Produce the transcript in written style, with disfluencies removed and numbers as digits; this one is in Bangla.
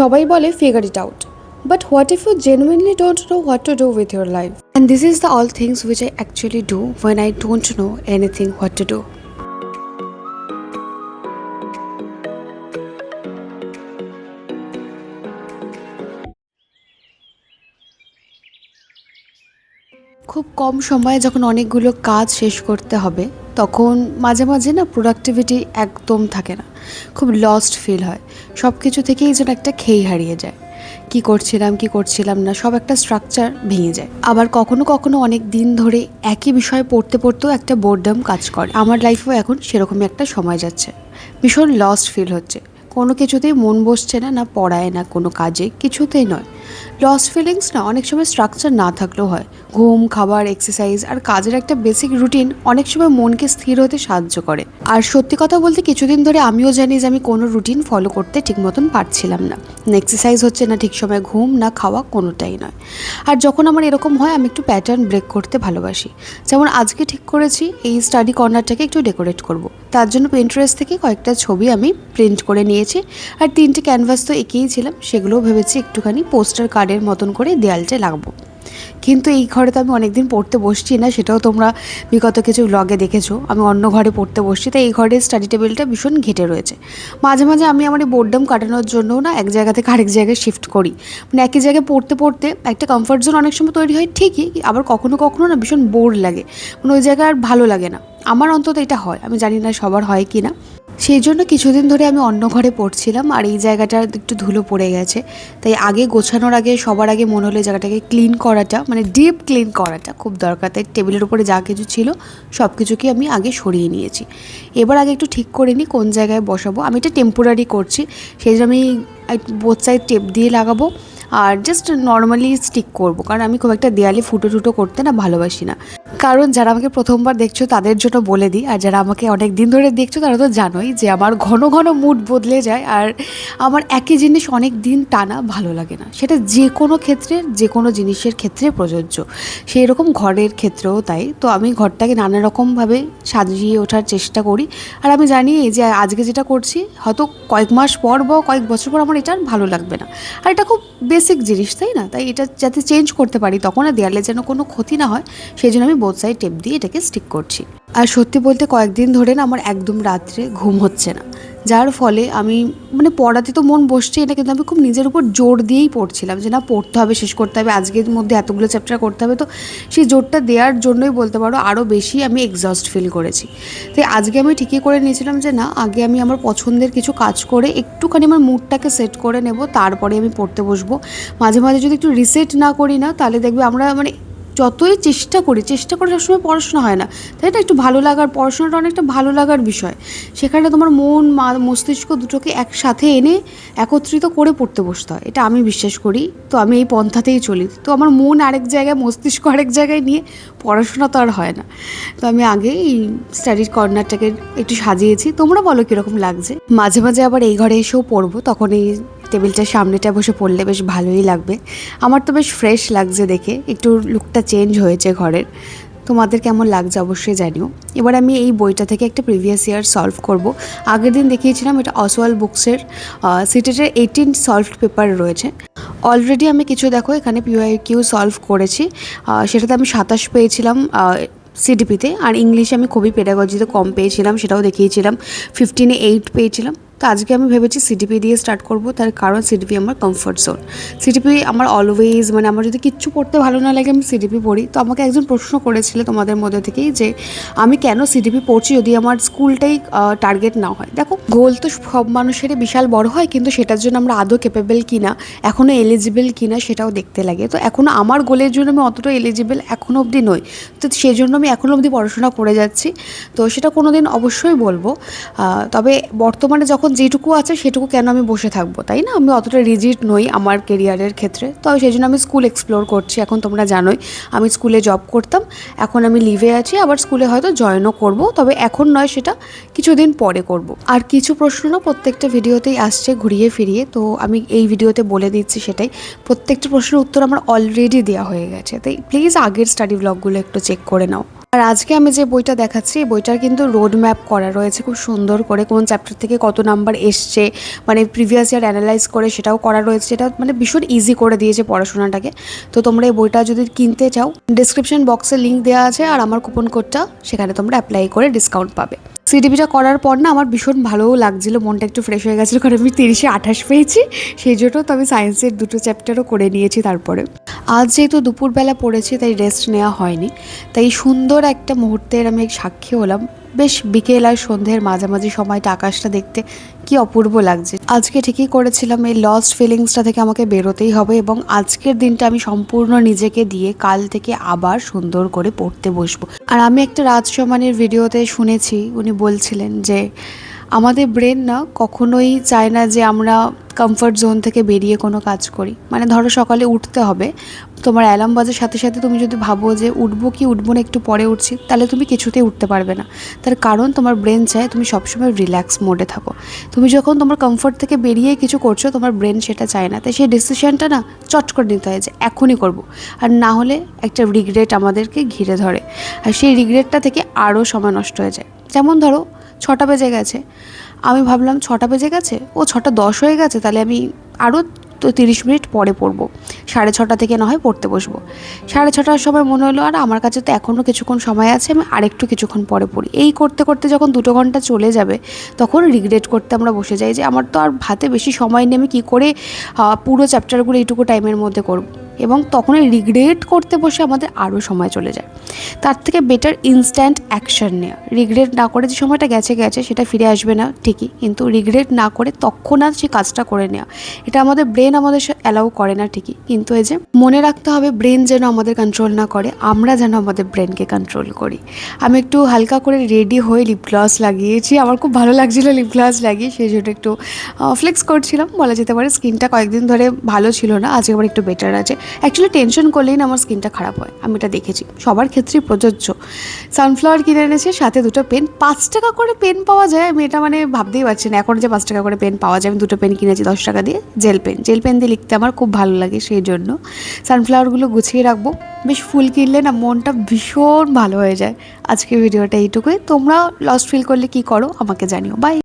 সবাই বলে figure it out. But what if you genuinely don't know what to do with your life? And this is the all things which I actually do when I don't know anything what to do. খুব কম সময়ে যখন অনেকগুলো কাজ শেষ করতে হবে তখন মাঝে মাঝে না প্রোডাক্টিভিটি একদম থাকে না, খুব লস্ট ফিল হয়। সব কিছু থেকেই যেন একটা খেই হারিয়ে যায়, কি করছিলাম না সব একটা স্ট্রাকচার ভেঙে যায়। আবার কখনো কখনো অনেক দিন ধরে একই বিষয় পড়তে পড়তেও একটা বোরডম কাজ করে। আমার লাইফেও এখন সেরকমই একটা সময় যাচ্ছে, ভীষণ লস্ট ফিল হচ্ছে, কোনো কিছুতেই মন বসছে না, না পড়ায় না কোনো কাজে, কিছুতেই নয়। লস্ট ফিলিংস না অনেক সময় স্ট্রাকচার না থাকলেও হয়। ঘুম, খাবার, এক্সারসাইজ আর কাজের একটা বেসিক রুটিন অনেক সময় মনকে স্থির হতে সাহায্য করে। আর সত্যি কথা বলতে কিছুদিন ধরে আমিও জানি যে আমি কোনো রুটিন ফলো করতে ঠিক মতন পারছিলাম না, না এক্সারসাইজ হচ্ছে, না ঠিক সময় ঘুম, না খাওয়া, কোনোটাই নয়। আর যখন আমার এরকম হয় আমি একটু প্যাটার্ন ব্রেক করতে ভালোবাসি। যেমন আজকে ঠিক করেছি এই স্টাডি কর্নারটাকে একটু ডেকোরেট করব। তার জন্য পিন্টারেস্ট থেকে কয়েকটা ছবি আমি প্রিন্ট করে নিয়েছি, আর 3টে ক্যানভাস তো এঁকেইছিলাম, সেগুলোও ভেবেছি একটুখানি পোস্টার কার্ডের মতন করে দেয়ালটে লাগবো। কিন্তু এই ঘরে তো আমি অনেকদিন পড়তে বসছি না, সেটাও তোমরা বিগত কিছু ব্লগে দেখেছো, আমি অন্য ঘরে পড়তে বসছি, তাই এই ঘরের স্টাডি টেবিলটা ভীষণ ঘেটে রয়েছে। মাঝে মাঝে আমি আমার এই বোর্ডডম কাটানোর জন্য না এক জায়গা থেকে আরেক জায়গায় শিফট করি, মানে একই জায়গায় পড়তে পড়তে একটা কমফর্ট জোন অনেক সময় তৈরি হয় ঠিকই, আবার কখনো কখনো না ভীষণ বোর লাগে, মানে ওই জায়গায় আর ভালো লাগে না। আমার অন্তত এটা হয়, আমি জানি না সবার হয় কি না। সেই জন্য কিছুদিন ধরে আমি অন্য ঘরে পড়ছিলাম, আর এই জায়গাটা একটু ধুলো পড়ে গেছে, তাই আগে গোছানোর আগে সবার আগে মনে হলো জায়গাটাকে ক্লিন করাটা, মানে ডিপ ক্লিন করাটা খুব দরকার। তাই টেবিলের উপরে যা কিছু ছিল সব কিছুকে আমি আগে সরিয়ে নিয়েছি। এবার আগে একটু ঠিক করে নিই কোন জায়গায় বসাবো। আমি এটা টেম্পোরারি করছি, সেই জন্য আমি বোথ সাইড টেপ দিয়ে লাগাবো আর জাস্ট নর্মালি স্টিক করব, কারণ আমি খুব একটা দেয়ালে ফুটো টুটো করতে না ভালোবাসি না। কারণ যারা আমাকে প্রথমবার দেখছো তাদের জন্য বলে দিই, আর যারা আমাকে অনেক দিন ধরে দেখছো তারা তো জানোই যে আমার ঘন ঘন মুড বদলে যায়, আর আমার একই জিনিস অনেক দিন টানা ভালো লাগে না। সেটা যে কোনো ক্ষেত্রে, যে কোনো জিনিসের ক্ষেত্রে প্রযোজ্য, সেই রকম ঘরের ক্ষেত্রেও তাই। তো আমি ঘরটাকে নানা রকমভাবে সাজিয়ে ওঠার চেষ্টা করি, আর আমি জানি এই যে আজকে যেটা করছি হয়তো কয়েক মাস পর বা কয়েক বছর পর আমার এটা আর ভালো লাগবে না। আর এটা খুব বেসিক জিনিস, তাই না? তাই এটা যাতে চেঞ্জ করতে পারি তখন আর দেয়ালে যেন কোনো ক্ষতি না হয়, সেই জন্য আমি বোথ সাইড টেপ দিয়ে এটাকে স্টিক করছি। আর সত্যি বলতে কয়েকদিন ধরে না আমার একদম রাত্রে ঘুম হচ্ছে না, যার ফলে আমি মানে পড়াতে তো মন বসছেই না, কিন্তু আমি খুব নিজের উপর জোর দিয়েই পড়ছিলাম যে না পড়তে হবে, শেষ করতে হবে, আজকের মধ্যে এতগুলো চ্যাপ্টার করতে হবে। তো সেই জোরটা দেওয়ার জন্যই বলতে পারো আরও বেশি আমি এক্সস্ট ফিল করেছি। তাই আজকে আমি ঠিকই করে নিয়েছিলাম যে না আগে আমি আমার পছন্দের কিছু কাজ করে একটুখানি আমার মুডটাকে সেট করে নেব, তারপরে আমি পড়তে বসবো। মাঝে মাঝে যদি একটু রিসেট না করি না, তাহলে দেখবে আমরা মানে যতই চেষ্টা করে সবসময় পড়াশোনা হয় না, তাই না? একটু ভালো লাগার, পড়াশোনাটা অনেকটা ভালো লাগার বিষয়, সেখানে তোমার মন মস্তিষ্ক দুটোকে একসাথে এনে একত্রিত করে পড়তে বসতে হয়, এটা আমি বিশ্বাস করি। তো আমি এই পন্থাতেই চলি। তো আমার মন আরেক জায়গায়, মস্তিষ্ক আরেক জায়গায় নিয়ে পড়াশোনা তো আর হয় না। তো আমি আগে এই স্টাডির কর্নারটাকে একটু সাজিয়েছি। তোমরা বলো কীরকম লাগছে? মাঝে মাঝে আবার এই ঘরে এসেও পড়বো, তখন এই টেবিলটার সামনেটা বসে পড়লে বেশ ভালোই লাগবে। আমার তো বেশ ফ্রেশ লাগছে দেখে, একটু লুকটা চেঞ্জ হয়েছে ঘরের। তোমাদের কেমন লাগছে অবশ্যই জানিও। এবার আমি এই বইটা থেকে একটা প্রিভিয়াস ইয়ার সলভ করব। আগের দিন দেখিয়েছিলাম, এটা অসওয়াল বুকসের সিটেটের 18 সলভড পেপার রয়েছে। অলরেডি আমি কিছু দেখো এখানে পিওআইকিউ সলভ করেছি, সেটাতে আমি 27 পেয়েছিলাম সিডিপিতে, আর ইংলিশে আমি খুবই পেডাগজিতে কম পেয়েছিলাম, সেটাও দেখিয়েছিলাম। 15-এ 8 পেয়েছিলাম। তো আজকে আমি ভেবেছি সিডিপি দিয়ে স্টার্ট করব, তার কারণ সিডিপি আমার কমফর্ট জোন। সিডিপি আমার অলওয়েজ, মানে আমার যদি কিচ্ছু পড়তে ভালো না লাগে আমি সিডিপি পড়ি। তো আমাকে একজন প্রশ্ন করেছিল তোমাদের মধ্যে থেকেই যে আমি কেন সিডিপি পড়ছি যদি আমার স্কুলটাই টার্গেট না হয়। দেখো, গোল তো সব মানুষেরই বিশাল বড় হয়, কিন্তু সেটার জন্য আমরা আদৌ ক্যাপেবল কিনা, এখনও এলিজিবল কিনা সেটাও দেখতে লাগে। তো এখনও আমার গোলের জন্য আমি অতটা এলিজিবল এখনও অবধি নই, তো সেই জন্য আমি এখনও অবধি পড়াশোনা করে যাচ্ছি। তো সেটা কোনো দিন অবশ্যই বলবো। তবে বর্তমানে যখন যেটুকু আছে সেটুকু কেন আমি বসে থাকবো, তাই না? আমি অতটা রিজিড নই আমার কেরিয়ারের ক্ষেত্রে। তো সেই জন্য আমি স্কুল এক্সপ্লোর করছি। এখন তোমরা জানোই আমি স্কুলে জব করতাম, এখন আমি লিভে আছি, আবার স্কুলে হয়তো জয়েনও করব, তবে এখন নয়, সেটা কিছুদিন পরে করব। আর কিছু প্রশ্ন না প্রত্যেকটা ভিডিওতেই আসছে ঘুরিয়ে ফিরিয়ে, তো আমি এই ভিডিওতে বলে দিচ্ছি সেটাই। প্রত্যেকটা প্রশ্নের উত্তর আমার অলরেডি দেওয়া হয়ে গেছে, তাই প্লিজ আগের স্টাডি ব্লগগুলো একটু চেক করে নাও। আর আজকে আমি যে বইটা দেখাচ্ছি এই বইটার কিন্তু রোড ম্যাপ করা রয়েছে খুব সুন্দর করে, কোন চ্যাপ্টার থেকে কত নাম্বার এসছে মানে প্রিভিয়াস ইয়ার অ্যানালাইজ করে সেটাও করা রয়েছে। এটা মানে ভীষণ ইজি করে দিয়েছে পড়াশোনাটাকে। তো তোমরা এই বইটা যদি কিনতে চাও ডিসক্রিপশন বক্সে লিঙ্ক দেওয়া আছে, আর আমার কুপন কোডটা সেখানে তোমরা অ্যাপ্লাই করে ডিসকাউন্ট পাবে। সিডিপিটা করার পর না আমার ভীষণ ভালোও লাগছিলো, মনটা একটু ফ্রেশ হয়ে গেছিলো, কারণ আমি 30-এ 28 পেয়েছি। সেই জন্য তো আমি সায়েন্সের 2টো চ্যাপ্টারও করে নিয়েছি। তারপরে আজ যেহেতু দুপুরবেলা পড়েছি তাই রেস্ট নেওয়া হয়নি, তাই সুন্দর একটা মুহূর্তের আমি সাক্ষী হলাম। বেশ বিকেল আর সন্ধ্যের মাঝামাঝি সময়টা আকাশটা দেখতে কি অপূর্ব লাগছে। আজকে ঠিকই করেছিলাম, এই লস্ট ফিলিংসটা থেকে আমাকে বেরোতেই হবে এবং আজকের দিনটা আমি সম্পূর্ণ নিজেকে দিয়ে কাল থেকে আবার সুন্দর করে পড়তে বসবো। আর আমি একটা রাজ সম্মানের ভিডিওতে শুনেছি, উনি বলছিলেন যে আমাদের ব্রেন না কখনোই চায় না যে আমরা কমফর্ট জোন থেকে বেরিয়ে কোনো কাজ করি। মানে ধরো সকালে উঠতে হবে, তোমার অ্যালার্ম বাজার সাথে সাথে তুমি যদি ভাবো যে উঠবো কি উঠবো না, একটু পরে উঠছি, তাহলে তুমি কিছুতেই উঠতে পারবে না। তার কারণ তোমার ব্রেন চায় তুমি সবসময় রিল্যাক্স মোডে থাকো। তুমি যখন তোমার কমফর্ট থেকে বেরিয়ে কিছু করছো, তোমার ব্রেন সেটা চায় না। তাই সেই ডিসিশনটা না চট করে নিতে হয় যে এখনই করব, আর না হলে একটা রিগ্রেট আমাদেরকে ঘিরে ধরে, আর সেই রিগ্রেটটা থেকে আরও সময় নষ্ট হয়ে যায়। যেমন ধরো 6টা বেজে গেছে, আমি ভাবলাম 6টা বেজে গেছে, ও 6টা 10 হয়ে গেছে, তাহলে আমি আরও 30 মিনিট পরে পড়বো, 6:30 থেকে না হয় পড়তে বসবো। 6:30টার সময় মনে হলো আর আমার কাছে তো এখনও কিছুক্ষণ সময় আছে, আমি আরেকটু কিছুক্ষণ পরে পড়ি। এই করতে করতে যখন 2 ঘন্টা চলে যাবে তখন রিগ্রেট করতে আমরা বসে যাই যে আমার তো আর হাতে বেশি সময় নেই, আমি কী করে পুরো চ্যাপ্টারগুলো এইটুকু টাইমের মধ্যে করব। এবং তখন রিগ্রেট করতে বসে আমাদের আরও সময় চলে যায়। তার থেকে বেটার ইনস্ট্যান্ট অ্যাকশন নেওয়া। রিগ্রেট না করে যে সময়টা গেছে গেছে সেটা ফিরে আসবে না ঠিকই, কিন্তু রিগ্রেট না করে তৎক্ষণাৎ সেই কাজটা করে নেওয়া, এটা আমাদের ব্রেন আমাদের অ্যালাউ করে না ঠিকই, কিন্তু এই যে মনে রাখতে হবে ব্রেন যেন আমাদের কন্ট্রোল না করে, আমরা যেন আমাদের ব্রেনকে কন্ট্রোল করি। আমি একটু হালকা করে রেডি হয়ে লিপ গ্লস লাগিয়েছি, আমার খুব ভালো লাগছিলো লিপ গ্লস লাগিয়ে, সেই জন্য একটু ফ্লেক্স করছিলাম বলা যেতে পারে। স্কিনটা কয়েকদিন ধরে ভালো ছিল না, আজকে আবার একটু বেটার আছে। অ্যাকচুয়ালি টেনশন করলেই না আমার স্কিনটা খারাপ হয়, আমি এটা দেখেছি, সবার ক্ষেত্রেই প্রযোজ্য। সানফ্লাওয়ার কিনে এনেছে, সাথে 2টো পেন। 5 টাকা করে পেন পাওয়া যায়, আমি এটা মানে ভাবতেই পারছি না এখন যে 5 টাকা করে পেন পাওয়া যায়। আমি 2টো পেন কিনেছি 10 টাকা দিয়ে, জেল পেন দিয়ে লিখতে আমার খুব ভালো লাগে, সেই জন্য সানফ্লাওয়ারগুলো গুছিয়ে রাখবো। বেশ ফুল কিনলে না মনটা ভীষণ ভালো হয়ে যায়। আজকের ভিডিওটা এইটুকুই। তোমরা লস্ট ফিল করলে কি করো আমাকে জানিও। বাই।